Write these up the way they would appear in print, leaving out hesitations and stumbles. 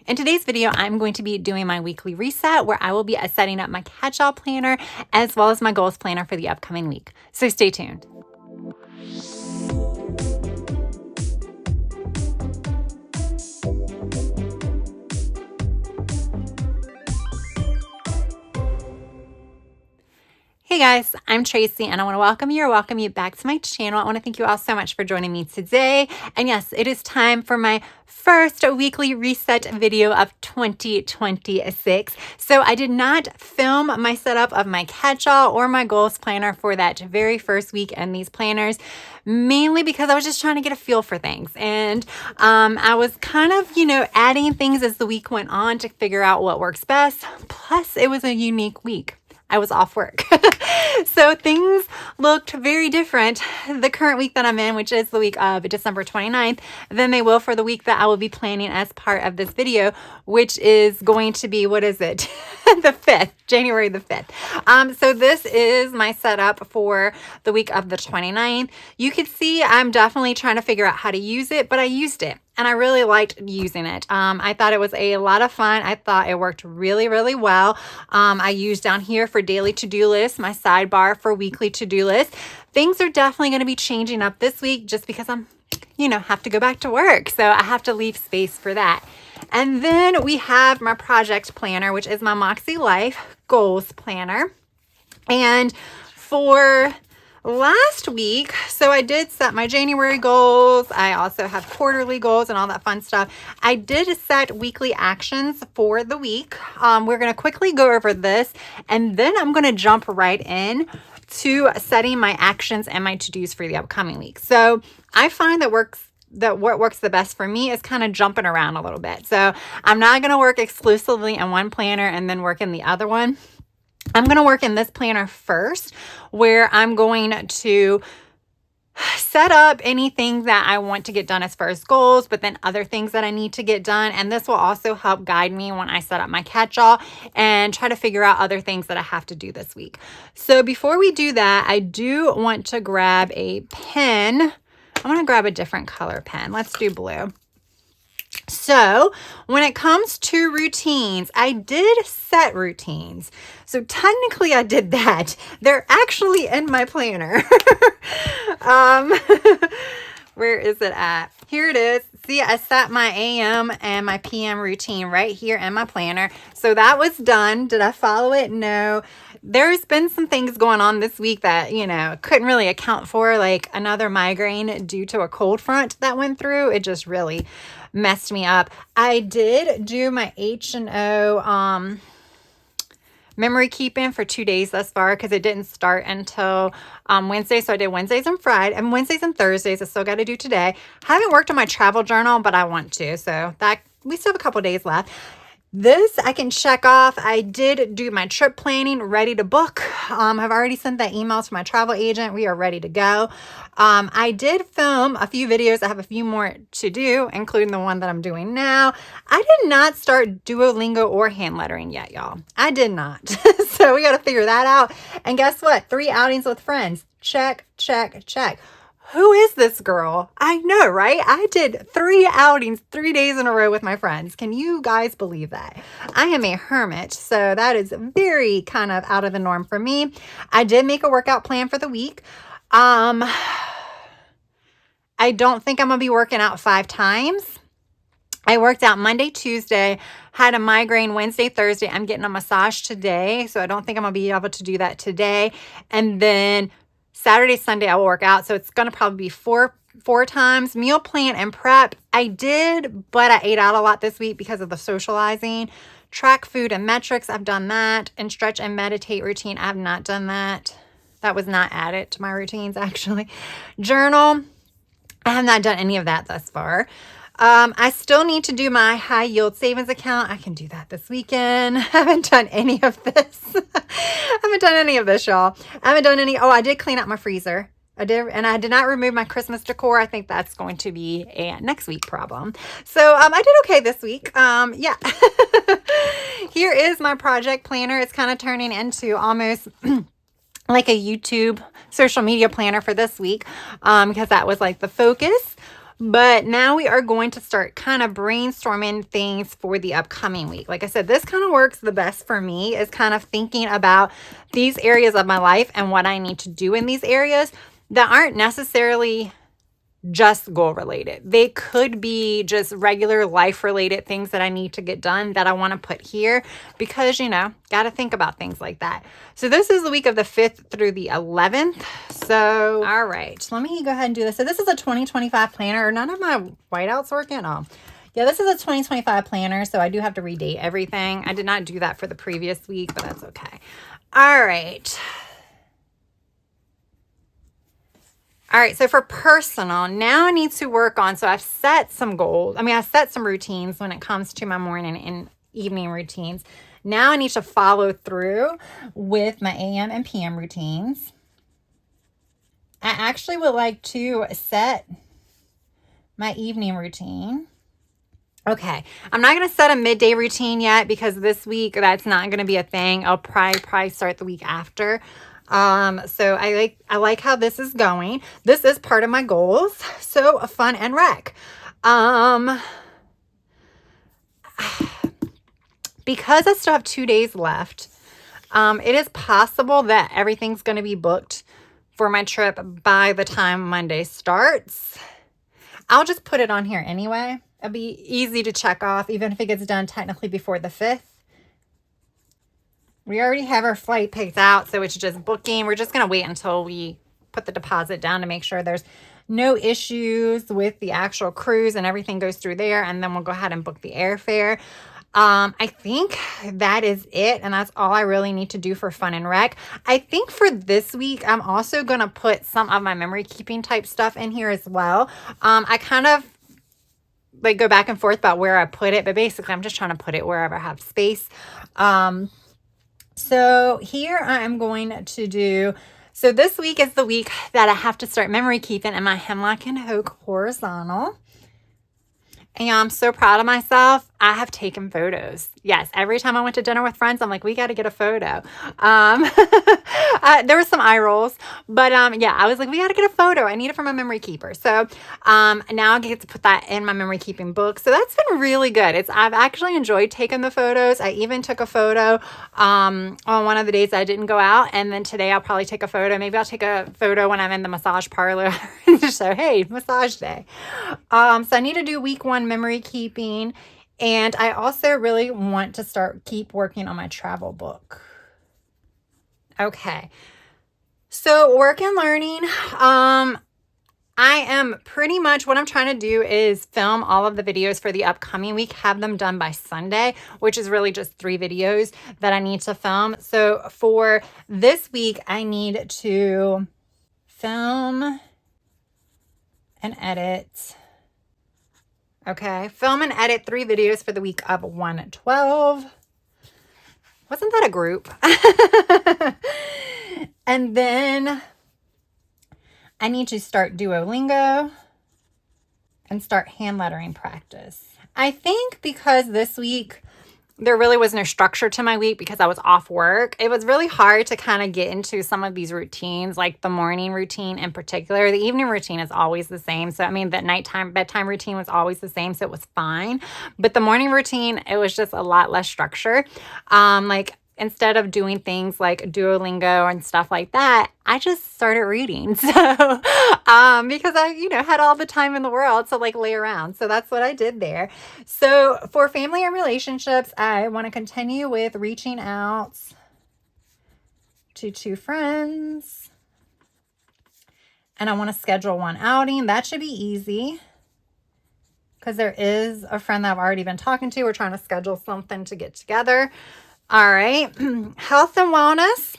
In today's video, I'm going to be doing my weekly reset where I will be setting up my catch-all planner as well as my goals planner for the upcoming week. So stay tuned. Hey guys, I'm Tracy and I want to welcome you back to my channel. I want to thank you all so much for joining me today. And yes, it is time for my first weekly reset video of 2026. So I did not film my setup of my catch-all or my goals planner for that very first week in these planners, mainly because I was just trying to get a feel for things. And I was kind of, adding things as the week went on to figure out what works best. Plus, it was a unique week. I was off work. So things looked very different the current week that I'm in, which is the week of December 29th, than they will for the week that I will be planning as part of this video, which is going to be, what is it? The 5th, January the 5th. So this is my setup for the week of the 29th. You can see I'm definitely trying to figure out how to use it, but I used it. And I really liked using it. I thought it was a lot of fun. I thought it worked really, really well. I used down here for daily to-do lists, my sidebar for weekly to-do lists. Things are definitely going to be changing up this week just because I'm, have to go back to work. So I have to leave space for that. And then we have my project planner, which is my Makselife goals planner. And for last week, so I did set my January goals. I also have quarterly goals and all that fun stuff. I did set weekly actions for the week. We're going to quickly go over this, and then I'm going to jump right in to setting my actions and my to-dos for the upcoming week. So I find that what works the best for me is kind of jumping around a little bit. So I'm not going to work exclusively in one planner and then work in the other one. I'm going to work in this planner first, where I'm going to set up anything that I want to get done as far as goals, but then other things that I need to get done. And this will also help guide me when I set up my catch-all and try to figure out other things that I have to do this week. So before we do that, I do want to grab a pen. I'm going to grab a different color pen. Let's do blue. So when it comes to routines, I did set routines. So technically I did that. They're actually in my planner. Where is it at? Here it is. See, I set my AM and my PM routine right here in my planner. So that was done. Did I follow it? No. There's been some things going on this week that, couldn't really account for, like another migraine due to a cold front that went through. It just really messed me up. I did do my H&O memory keeping for 2 days thus far because it didn't start until Wednesday. So I did Wednesdays and Fridays and Wednesdays and Thursdays. I still got to do today. I haven't worked on my travel journal, but I want to. So that we still have a couple days left. This I can check off. I did do my trip planning, ready to book. I've already sent that email to my travel agent. We are ready to go. I did film a few videos. I have a few more to do, including the one that I'm doing now. I did not start Duolingo or hand lettering yet, y'all. I did not. So we got to figure that out. And guess what? 3 outings with friends. Check, check, check. Who is this girl? I know, right? I did 3 outings 3 days in a row with my friends. Can you guys believe that? I am a hermit, so that is very kind of out of the norm for me. I did make a workout plan for the week. I don't think I'm going to be working out 5 times. I worked out Monday, Tuesday, had a migraine Wednesday, Thursday. I'm getting a massage today, so I don't think I'm going to be able to do that today. And then Saturday, Sunday, I will work out. So it's going to probably be four times. Meal plan and prep. I did, but I ate out a lot this week because of the socializing. Track food and metrics. I've done that. And stretch and meditate routine. I have not done that. That was not added to my routines, actually. Journal. I have not done any of that thus far. I still need to do my high yield savings account. I can do that this weekend. I haven't done any of this. I haven't done any of this, y'all. I haven't done any. Oh, I did clean out my freezer. I did, and I did not remove my Christmas decor. I think that's going to be a next week problem. So, I did okay this week. Yeah. Here is my project planner. It's kind of turning into almost like a YouTube social media planner for this week, because that was like the focus. But now we are going to start kind of brainstorming things for the upcoming week. Like I said, this kind of works the best for me, is kind of thinking about these areas of my life and what I need to do in these areas that aren't necessarily just goal related. They could be just regular life related things that I need to get done that I want to put here, because, you know, got to think about things like that. So this is the week of the 5th through the 11th. So, all right, let me go ahead and do this. So this is a 2025 planner. None of my whiteouts working. Oh, yeah, this is a 2025 planner. So I do have to redate everything. I did not do that for the previous week, but that's okay. All right. All right, so for personal, now I need to work on, so I've set some goals. I've set some routines when it comes to my morning and evening routines. Now I need to follow through with my AM and PM routines. I actually would like to set my evening routine. Okay, I'm not going to set a midday routine yet, because this week that's not going to be a thing. I'll probably start the week after. So I like how this is going. This is part of my goals. So fun and rec. Because I still have 2 days left, it is possible that everything's going to be booked for my trip by the time Monday starts. I'll just put it on here anyway. It'll be easy to check off, even if it gets done technically before the 5th. We already have our flight picked out, so it's just booking. We're just going to wait until we put the deposit down to make sure there's no issues with the actual cruise and everything goes through there, and then we'll go ahead and book the airfare. I think that is it, and that's all I really need to do for fun and rec. I think for this week, I'm also going to put some of my memory keeping type stuff in here as well. I kind of like go back and forth about where I put it, but basically I'm just trying to put it wherever I have space. So here I am going to do, so this week is the week that I have to start memory keeping in my Hemlock and Oak horizontal. And I'm so proud of myself. I have taken photos. Yes, every time I went to dinner with friends, I'm like, we got to get a photo. There were some eye rolls, but yeah, I was like, we got to get a photo. I need it for my memory keeper. So now I get to put that in my memory keeping book. So that's been really good. I've actually enjoyed taking the photos. I even took a photo on one of the days I didn't go out, and then today I'll probably take a photo. Maybe I'll take a photo when I'm in the massage parlor to show, hey, massage day. So I need to do week 1 memory keeping. And I also really want to keep working on my travel book. Okay. So work and learning. I am pretty much, what I'm trying to do is film all of the videos for the upcoming week, have them done by Sunday, which is really just 3 videos that I need to film. So for this week, I need to film and edit. Okay, film and edit 3 videos for the week of 1/12. Wasn't that a group? And then I need to start Duolingo and start hand lettering practice. I think because this week there really was no structure to my week because I was off work, it was really hard to kind of get into some of these routines, like the morning routine in particular. The evening routine is always the same. So, the bedtime routine was always the same. So it was fine. But the morning routine, it was just a lot less structure. Instead of doing things like Duolingo and stuff like that, I just started reading. So, because I, had all the time in the world to lay around. So that's what I did there. So for family and relationships, I want to continue with reaching out to 2 friends. And I want to schedule 1 outing. That should be easy, because there is a friend that I've already been talking to. We're trying to schedule something to get together. All right. Health and wellness.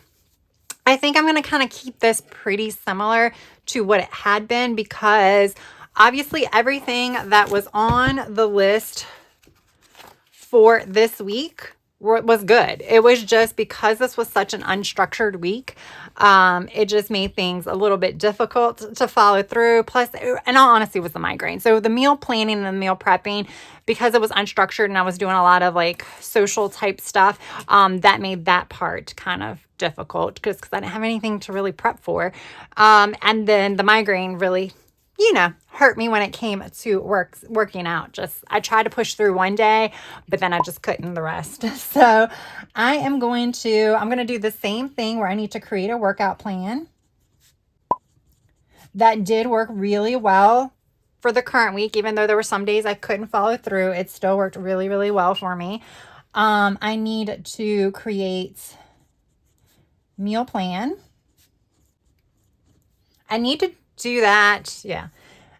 I think I'm going to kind of keep this pretty similar to what it had been, because obviously everything that was on the list for this week was good. It was just because this was such an unstructured week, it just made things a little bit difficult to follow through. Plus, in all honesty, it was the migraine. So the meal planning and the meal prepping, because it was unstructured and I was doing a lot of social type stuff, that made that part kind of difficult because I didn't have anything to really prep for. And then the migraine really you know, hurt me when it came to working out. Just, I tried to push through one day, but then I just couldn't the rest. So I'm going to do the same thing where I need to create a workout plan. That did work really well for the current week. Even though there were some days I couldn't follow through, it still worked really, really well for me. I need to create meal plan. I need to do that. Yeah.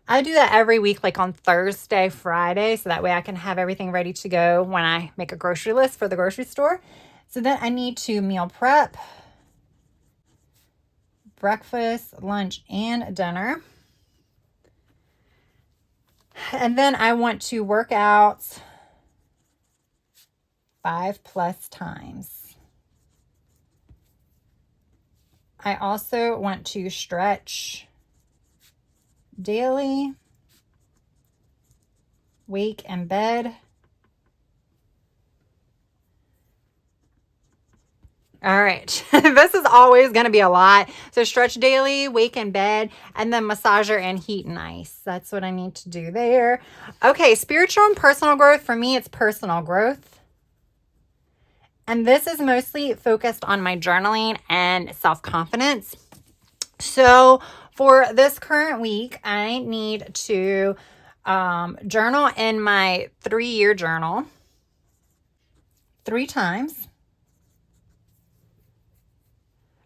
I do that every week, like on Thursday, Friday, so that way I can have everything ready to go when I make a grocery list for the grocery store. So then I need to meal prep, breakfast, lunch, and dinner. And then I want to work out 5+ times. I also want to stretch daily, wake and bed. All right. This is always going to be a lot. So stretch daily, wake and bed, and then massager and heat and ice. That's what I need to do there. Okay. Spiritual and personal growth. For me, it's personal growth. And this is mostly focused on my journaling and self-confidence. So for this current week, I need to journal in my 3-year journal 3 times.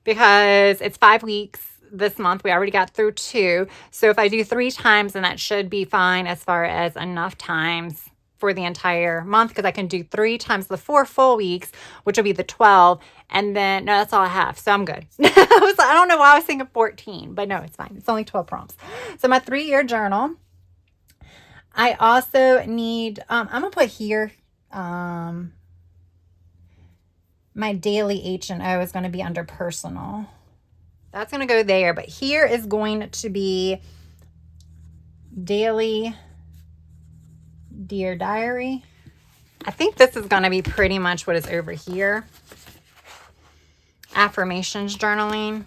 Because it's 5 weeks this month. We already got through 2. So if I do 3 times, then that should be fine as far as enough times for the entire month, because I can do 3 times the 4 full weeks, which will be the 12. And then, no, that's all I have. So I'm good. I don't know why I was thinking 14, but no, it's fine. It's only 12 prompts. So my 3-year journal. I also need, I'm going to put here, my daily H&O is going to be under personal. That's going to go there. But here is going to be daily Dear Diary. I think this is going to be pretty much what is over here. Affirmations journaling.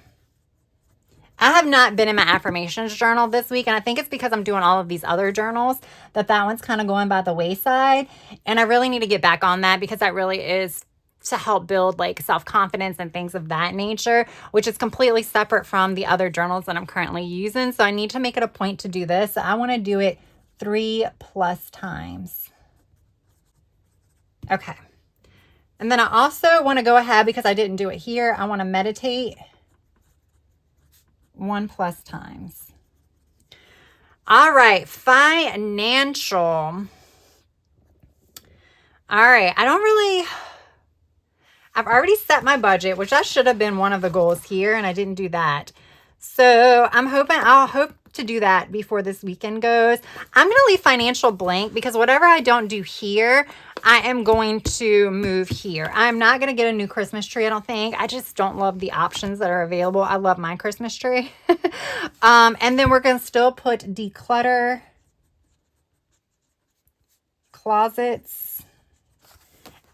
I have not been in my affirmations journal this week, and I think it's because I'm doing all of these other journals that one's kind of going by the wayside. And I really need to get back on that, because that really is to help build like self-confidence and things of that nature, which is completely separate from the other journals that I'm currently using. So I need to make it a point to do this. I want to do it 3+ times. Okay. And then I also want to go ahead, because I didn't do it here, I want to meditate 1+ times. All right. Financial. All right. I've already set my budget, which that should have been one of the goals here, and I didn't do that. So I'll hope to do that before this weekend goes. I'm going to leave financial blank, because whatever I don't do here, I am going to move here. I'm not going to get a new Christmas tree, I don't think. I just don't love the options that are available. I love my Christmas tree. And then we're going to still put declutter, closets,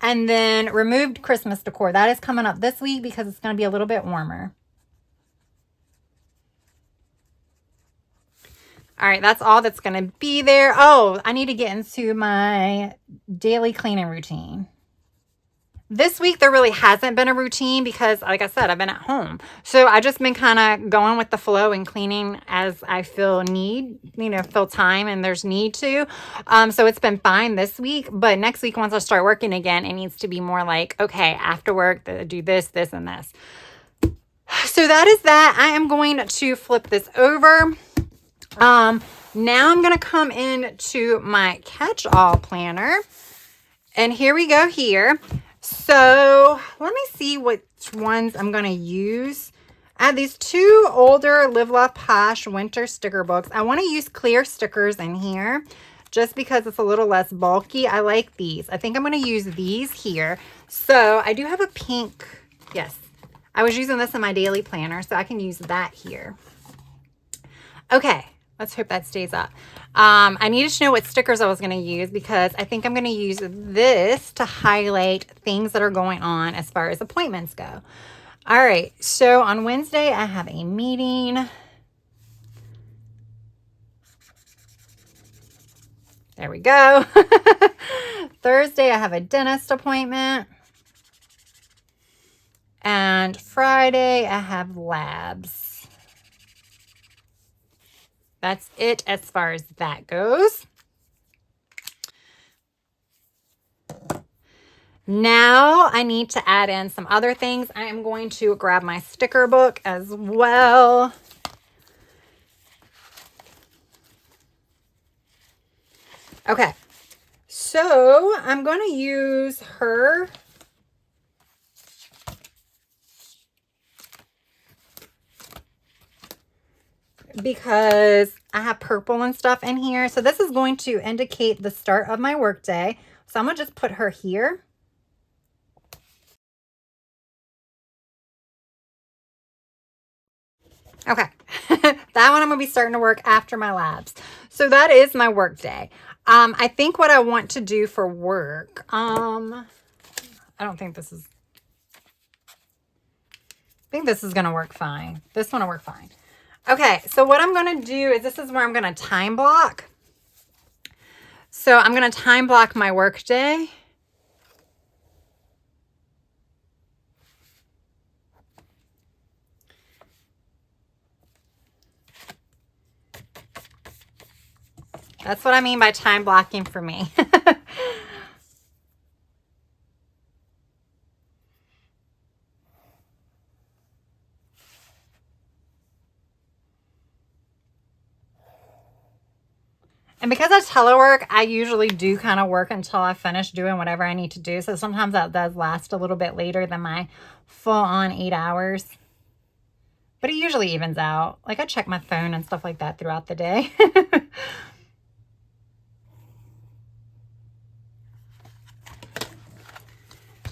and then removed Christmas decor. That is coming up this week, because it's going to be a little bit warmer. All right, that's all that's going to be there. Oh, I need to get into my daily cleaning routine. This week, there really hasn't been a routine, because, like I said, I've been at home. So I just been kind of going with the flow and cleaning as I feel time and there's need to. So it's been fine this week. But next week, once I start working again, it needs to be more like, okay, after work, do this, this, and this. So that is that. I am going to flip this over. Now I'm going to come into my catch-all planner, and here we go here. So let me see which ones I'm going to use. I have these 2 older Live Love Posh winter sticker books. I want to use clear stickers in here just because it's a little less bulky. I like these. I think I'm going to use these here. So I do have a pink. Yes, I was using this in my daily planner, so I can use that here. Okay. Let's hope that stays up. I needed to know what stickers I was going to use, because I think I'm going to use this to highlight things that are going on as far as appointments go. All right. So on Wednesday, I have a meeting. There we go. Thursday, I have a dentist appointment. And Friday, I have labs. That's it as far as that goes. Now I need to add in some other things. I am going to grab my sticker book as well. Okay, so I'm going to use her because I have purple and stuff in here. So this is going to indicate the start of my workday. So I'm going to just put her here. Okay, that one I'm going to be starting to work after my labs. So that is my work day. I think what I want to do for work, I think this is going to work fine. This one will work fine. Okay, so what I'm going to do is this is where I'm going to time block. So I'm going to time block my work day. That's what I mean by time blocking for me. And because I telework, I usually do kind of work until I finish doing whatever I need to do. So sometimes that does last a little bit later than my full-on 8 hours. But it usually evens out. Like I check my phone and stuff like that throughout the day.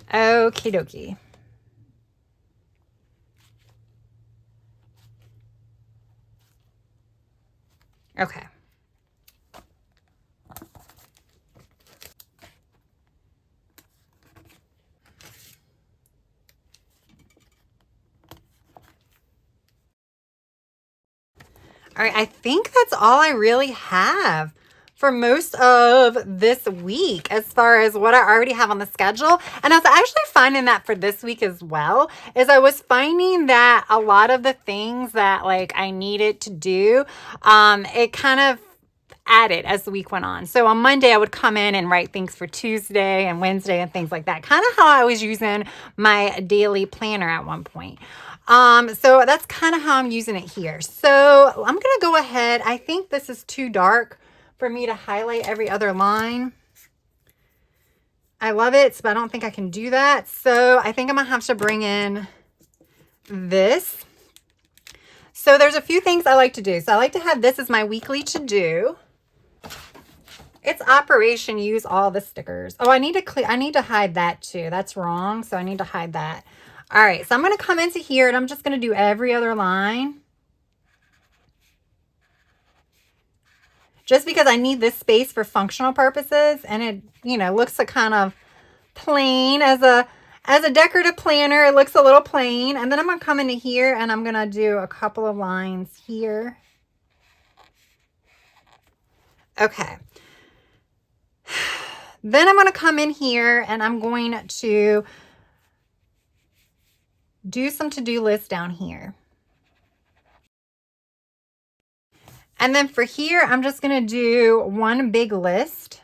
Okie dokie. Okay. All right, I think that's all I really have for most of this week as far as what I already have on the schedule. And I was actually finding that for this week as well, is I was finding that a lot of the things that like I needed to do, it kind of added as the week went on. So on Monday, I would come in and write things for Tuesday and Wednesday and things like that. Kind of how I was using my daily planner at one point. So that's kind of how I'm using it here. So I'm going to go ahead. I think this is too dark for me to highlight every other line. I love it, but I don't think I can do that. So I think I'm going to have to bring in this. So there's a few things I like to do. So I like to have this as my weekly to-do. It's Operation Use All the Stickers. Oh, I need to hide that too. That's wrong. So I need to hide that. All right, so I'm going to come into here and I'm just going to do every other line. Just because I need this space for functional purposes, and it, you know, looks a kind of plain as a decorative planner. It looks a little plain. And then I'm going to come into here and I'm going to do a couple of lines here. Okay. Then I'm going to come in here and I'm going to do some to-do lists down here. And then for here, I'm just going to do one big list.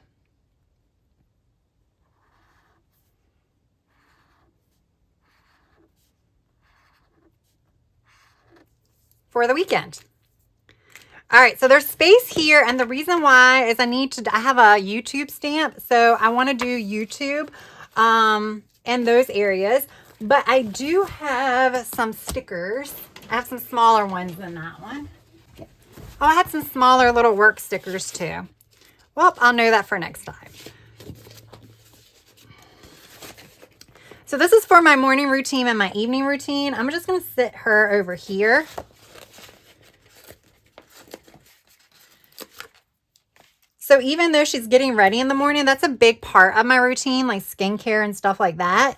For the weekend. All right, so there's space here, and the reason why is I have a YouTube stamp, so I want to do YouTube in those areas. But I do have some stickers. I have some smaller ones than that one. Oh, I had some smaller little work stickers too. Well, I'll know that for next time. So this is for my morning routine and my evening routine. I'm just going to sit her over here. So even though she's getting ready in the morning, that's a big part of my routine, like skincare and stuff like that.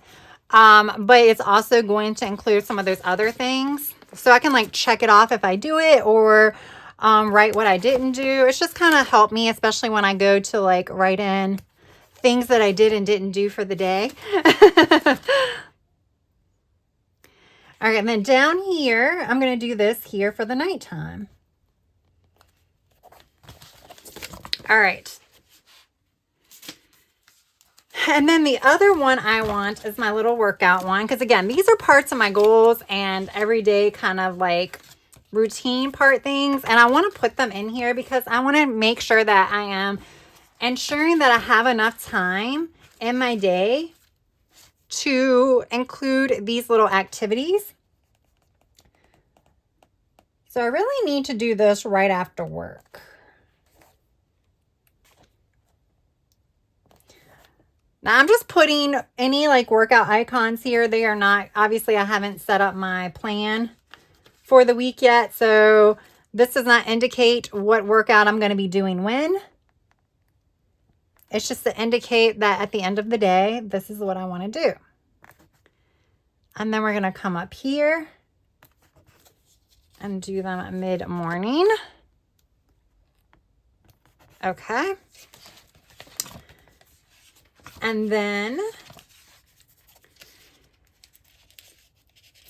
But it's also going to include some of those other things. So I can like check it off if I do it, or write what I didn't do. It's just kind of helped me, especially when I go to like write in things that I did and didn't do for the day. All right, and then down here, I'm going to do this here for the nighttime. All right. And then the other one I want is my little workout one. Because again, these are parts of my goals and everyday kind of like routine part things. And I want to put them in here because I want to make sure that I am ensuring that I have enough time in my day to include these little activities. So I really need to do this right after work. Now I'm just putting any like workout icons here. They are not, obviously I haven't set up my plan for the week yet. So this does not indicate what workout I'm going to be doing when. It's just to indicate that at the end of the day, this is what I want to do. And then we're going to come up here and do them at mid-morning. Okay. And then,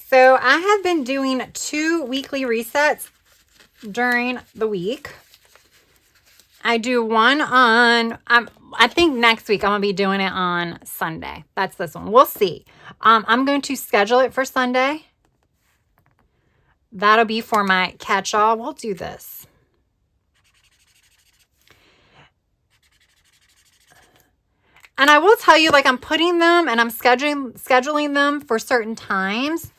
so I have been doing 2 weekly resets during the week. I do one on, I think next week I'm going to be doing it on Sunday. That's this one. We'll see. I'm going to schedule it for Sunday. That'll be for my catch-all. We'll do this. And I will tell you, like, I'm putting them and I'm scheduling them for certain times.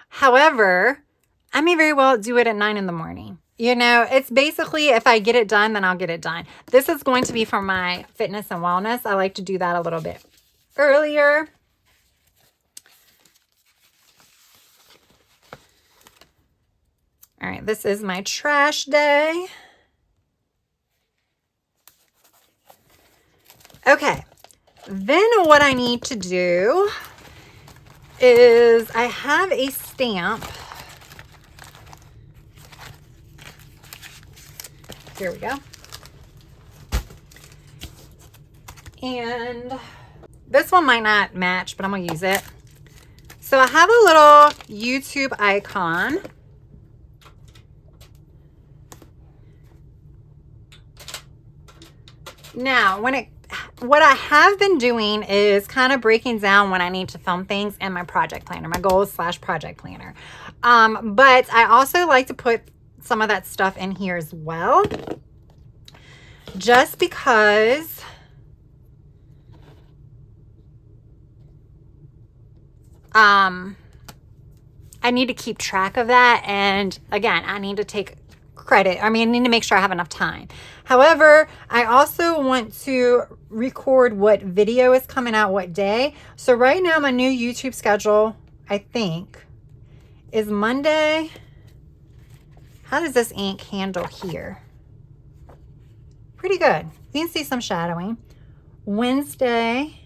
However, I may very well do it at 9 in the morning. You know, it's basically if I get it done, then I'll get it done. This is going to be for my fitness and wellness. I like to do that a little bit earlier. All right, this is my trash day. Okay, then what I need to do is I have a stamp. Here we go. And this one might not match, but I'm going to use it. So I have a little YouTube icon. Now, what I have been doing is kind of breaking down when I need to film things in my project planner, my goals / project planner. But I also like to put some of that stuff in here as well, just because I need to keep track of that. And again, I need to take credit. I mean, I need to make sure I have enough time. However, I also want to record what video is coming out what day. So right now, my new YouTube schedule, I think, is Monday. How does this ink handle here? Pretty good. You can see some shadowing. Wednesday,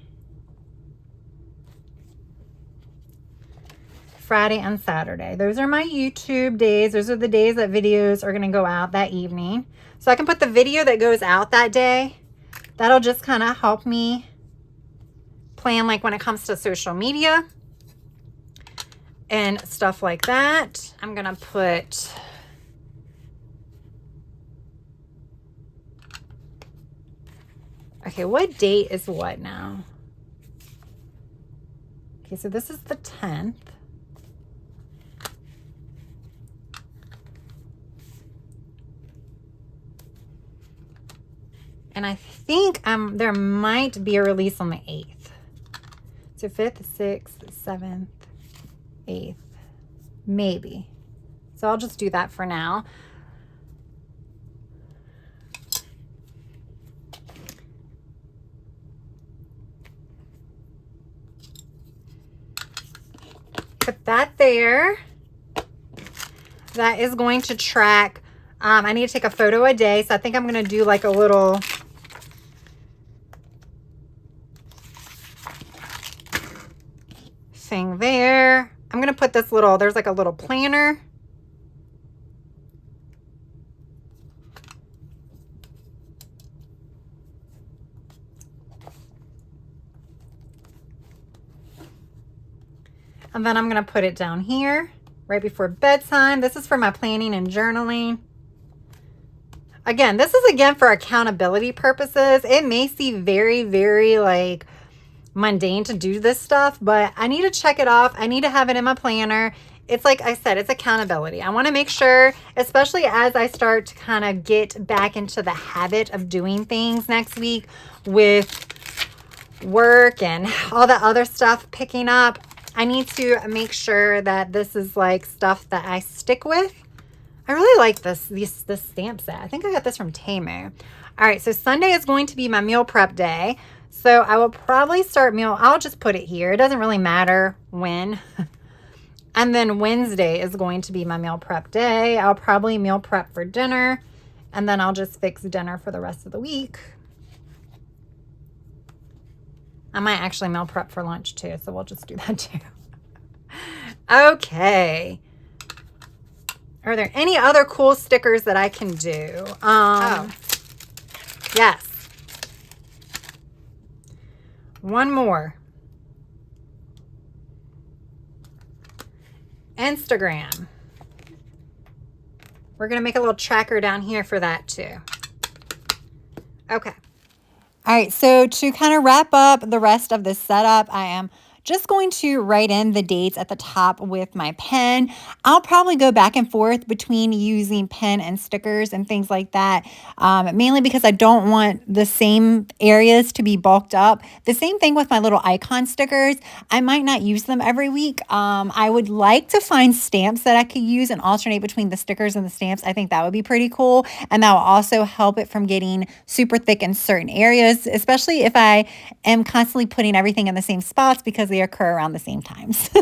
Friday, and Saturday. Those are my YouTube days. Those are the days that videos are going to go out that evening. So I can put the video that goes out that day. That'll just kind of help me plan, like when it comes to social media and stuff like that. I'm going to put okay, what date is what now? Okay, so this is the 10th. And I think there might be a release on the 8th. So 5th, 6th, 7th, 8th, maybe. So I'll just do that for now. Put that there. That is going to track. I need to take a photo a day. So I think I'm going to do like a little thing there. I'm going to put this little, there's like a little planner. And then I'm going to put it down here right before bedtime. This is for my planning and journaling. Again, this is again for accountability purposes. It may seem very, very like mundane to do this stuff, but I need to check it off. I need to have it in my planner. It's like I said, it's accountability. I want to make sure, especially as I start to kind of get back into the habit of doing things next week with work and all the other stuff picking up, I need to make sure that this is like stuff that I stick with. I really like this stamp set. I think I got this from Temu. All right, so Sunday is going to be my meal prep day. So I will probably start I'll just put it here. It doesn't really matter when. And then Wednesday is going to be my meal prep day. I'll probably meal prep for dinner, and then I'll just fix dinner for the rest of the week. I might actually meal prep for lunch too, so we'll just do that too. Okay. Are there any other cool stickers that I can do? Yes. One more. Instagram. We're going to make a little tracker down here for that too. Okay. All right, so to kind of wrap up the rest of this setup, I am just going to write in the dates at the top with my pen. I'll probably go back and forth between using pen and stickers and things like that, mainly because I don't want the same areas to be bulked up. The same thing with my little icon stickers. I might not use them every week. I would like to find stamps that I could use and alternate between the stickers and the stamps. I think that would be pretty cool, and that will also help it from getting super thick in certain areas, especially if I am constantly putting everything in the same spots because they occur around the same times. The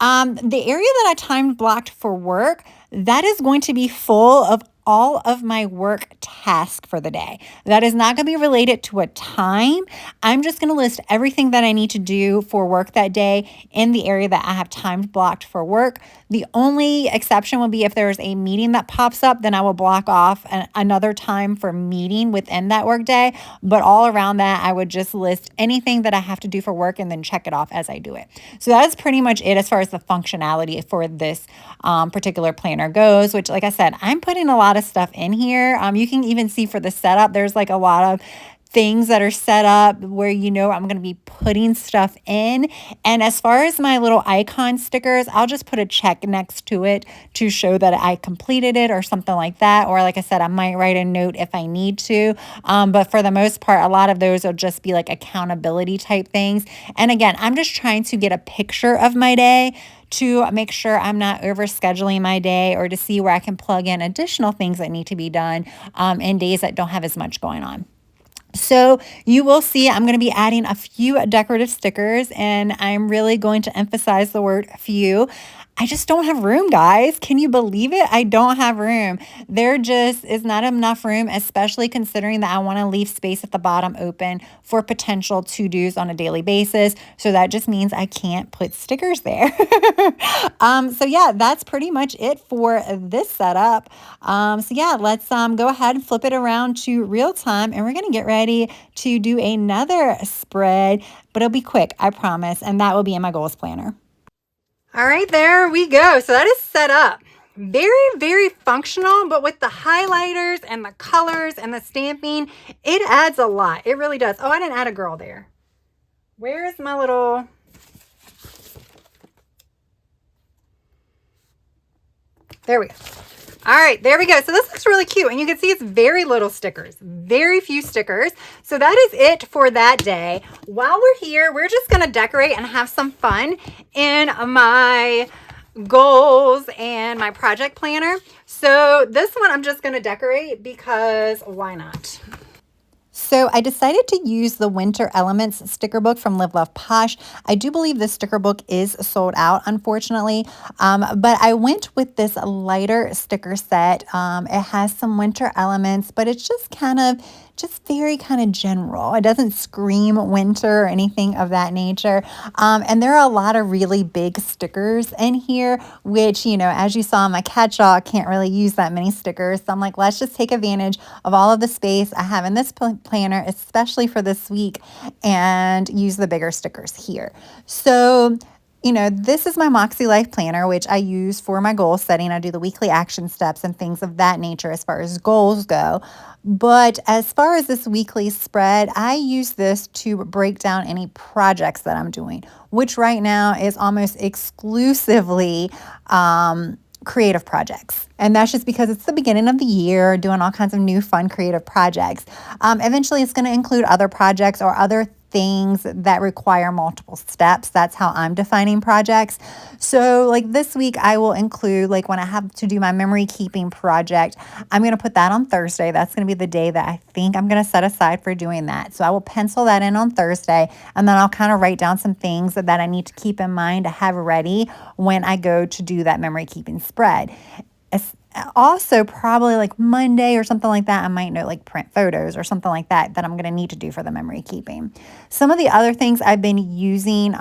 area that I time blocked for work, that is going to be full of all of my work tasks for the day. That is not going to be related to a time. I'm just going to list everything that I need to do for work that day in the area that I have time blocked for work. The only exception will be if there's a meeting that pops up, then I will block off another time for meeting within that work day. But all around that, I would just list anything that I have to do for work and then check it off as I do it. So that is pretty much it as far as the functionality for this particular planner goes, which, like I said, I'm putting a lot of stuff in here. You can even see for the setup, there's like a lot of things that are set up where I'm going to be putting stuff in. And as far as my little icon stickers, I'll just put a check next to it to show that I completed it or something like that. Or like I said, I might write a note if I need to. But for the most part, a lot of those will just be like accountability type things. And again, I'm just trying to get a picture of my day to make sure I'm not overscheduling my day, or to see where I can plug in additional things that need to be done in days that don't have as much going on. So you will see I'm going to be adding a few decorative stickers, and I'm really going to emphasize the word few. I just don't have room, guys. Can you believe it? I don't have room. There just is not enough room, especially considering that I want to leave space at the bottom open for potential to-dos on a daily basis. So that just means I can't put stickers there. So yeah, that's pretty much it for this setup. So yeah, let's go ahead and flip it around to real time, and we're going to get ready to do another spread, but it'll be quick, I promise, and that will be in my goals planner. All right, there we go. So that is set up. Very, very functional, but with the highlighters and the colors and the stamping, it adds a lot. It really does. Oh, I didn't add a girl there. Where is my little... There we go. All right, there we go. So this looks really cute, and you can see it's very little stickers, very few stickers. So that is it for that day. While we're here, we're just gonna decorate and have some fun in my goals and my project planner. So this one I'm just gonna decorate because why not? So I decided to use the Winter Elements sticker book from Live Love Posh. I do believe this sticker book is sold out, unfortunately, but I went with this lighter sticker set. It has some winter elements, but it's just kind of just very kind of general. It doesn't scream winter or anything of that nature. And there are a lot of really big stickers in here, which, you know, as you saw in my catch-all, I can't really use that many stickers. So I'm like, let's just take advantage of all of the space I have in this planner, especially for this week, and use the bigger stickers here. So, you know, this is my Makselife planner, which I use for my goal setting. I do the weekly action steps and things of that nature as far as goals go. But as far as this weekly spread, I use this to break down any projects that I'm doing, which right now is almost exclusively creative projects. And that's just because it's the beginning of the year, doing all kinds of new fun creative projects. Eventually, it's going to include other projects or other things that require multiple steps. That's how I'm defining projects. So like this week, I will include, like when I have to do my memory keeping project, I'm going to put that on Thursday. That's going to be the day that I think I'm going to set aside for doing that. So I will pencil that in on Thursday, and then I'll kind of write down some things that I need to keep in mind to have ready when I go to do that memory keeping spread. Also, probably like Monday or something like that, I might know like print photos or something like that I'm going to need to do for the memory keeping. Some of the other things I've been using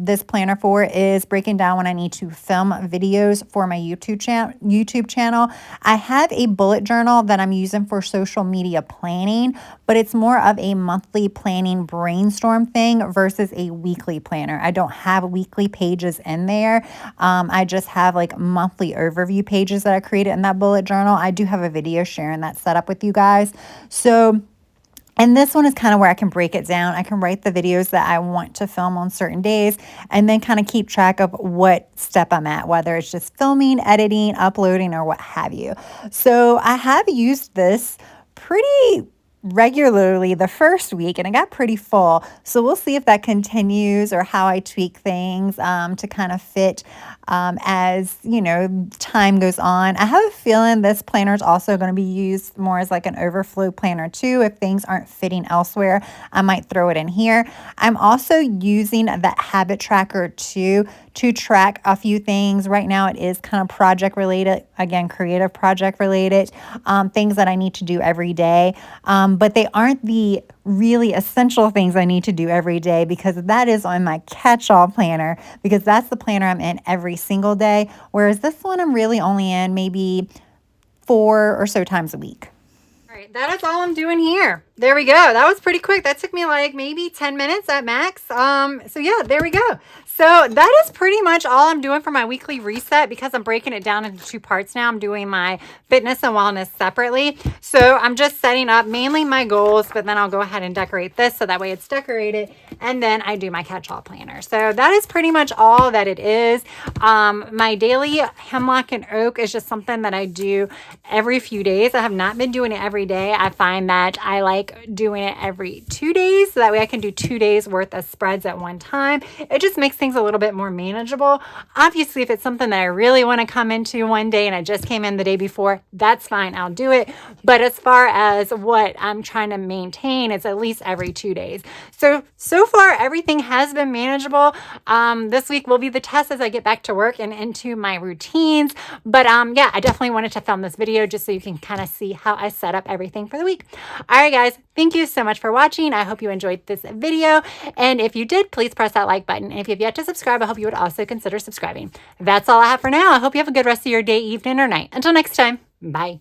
this planner for is breaking down when I need to film videos for my YouTube channel. I have a bullet journal that I'm using for social media planning, but it's more of a monthly planning brainstorm thing versus a weekly planner. I don't have weekly pages in there. I just have like monthly overview pages that I created in that bullet journal. I do have a video sharing that set up with you guys. So, and this one is kind of where I can break it down. I can write the videos that I want to film on certain days and then kind of keep track of what step I'm at, whether it's just filming, editing, uploading, or what have you. So I have used this pretty regularly the first week and it got pretty full. So we'll see if that continues or how I tweak things to kind of fit as, you know, time goes on. I have a feeling this planner is also going to be used more as like an overflow planner too. If things aren't fitting elsewhere, I might throw it in here. I'm also using that habit tracker too to track a few things. Right now it is kind of project related, again, creative project related, things that I need to do every day. But they aren't the really essential things I need to do every day, because that is on my catch-all planner, because that's the planner I'm in every single day. Whereas this one I'm really only in maybe 4 or so times a week. All right, that is all I'm doing here. There we go. That was pretty quick. That took me like maybe 10 minutes at max. So yeah, there we go. So that is pretty much all I'm doing for my weekly reset, because I'm breaking it down into 2 parts now. I'm doing my fitness and wellness separately. So I'm just setting up mainly my goals, but then I'll go ahead and decorate this so that way it's decorated. And then I do my catch-all planner. So that is pretty much all that it is. My daily hemlock and oak is just something that I do every few days. I have not been doing it every day. I find that I like doing it every 2 days. So that way I can do 2 days worth of spreads at one time. It just makes things a little bit more manageable. Obviously, if it's something that I really want to come into one day and I just came in the day before, that's fine. I'll do it. But as far as what I'm trying to maintain, it's at least every 2 days. So far, everything has been manageable. This week will be the test as I get back to work and into my routines. But yeah, I definitely wanted to film this video just so you can kind of see how I set up everything for the week. All right, guys, thank you so much for watching. I hope you enjoyed this video. And if you did, please press that like button. And if you've yet to subscribe, I hope you would also consider subscribing. That's all I have for now. I hope you have a good rest of your day, evening, or night. Until next time, bye.